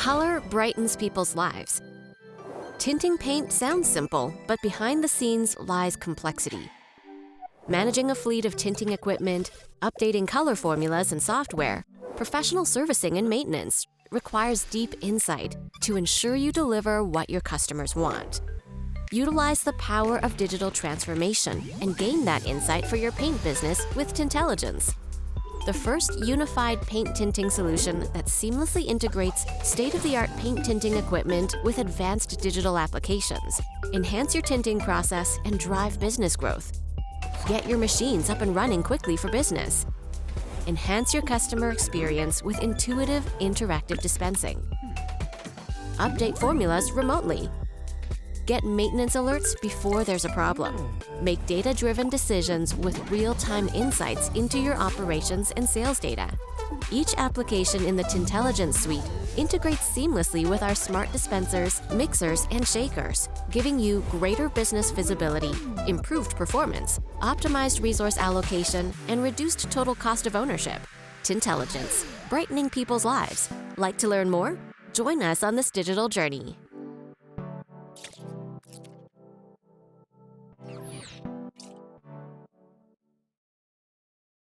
Color brightens people's lives. Tinting paint sounds simple, but behind the scenes lies complexity. Managing a fleet of tinting equipment, updating color formulas and software, professional servicing and maintenance requires deep insight to ensure you deliver what your customers want. Utilize the power of digital transformation and gain that insight for your paint business with Tintelligence, the first unified paint tinting solution that seamlessly integrates state-of-the-art paint tinting equipment with advanced digital applications. Enhance your tinting process and drive business growth. Get your machines up and running quickly for business. Enhance your customer experience with intuitive, interactive dispensing. Update formulas remotely. Get maintenance alerts before there's a problem. Make data-driven decisions with real-time insights into your operations and sales data. Each application in the Tintelligence suite integrates seamlessly with our smart dispensers, mixers, and shakers, giving you greater business visibility, improved performance, optimized resource allocation, and reduced total cost of ownership. Tintelligence, brightening people's lives. Like to learn more? Join us on this digital journey.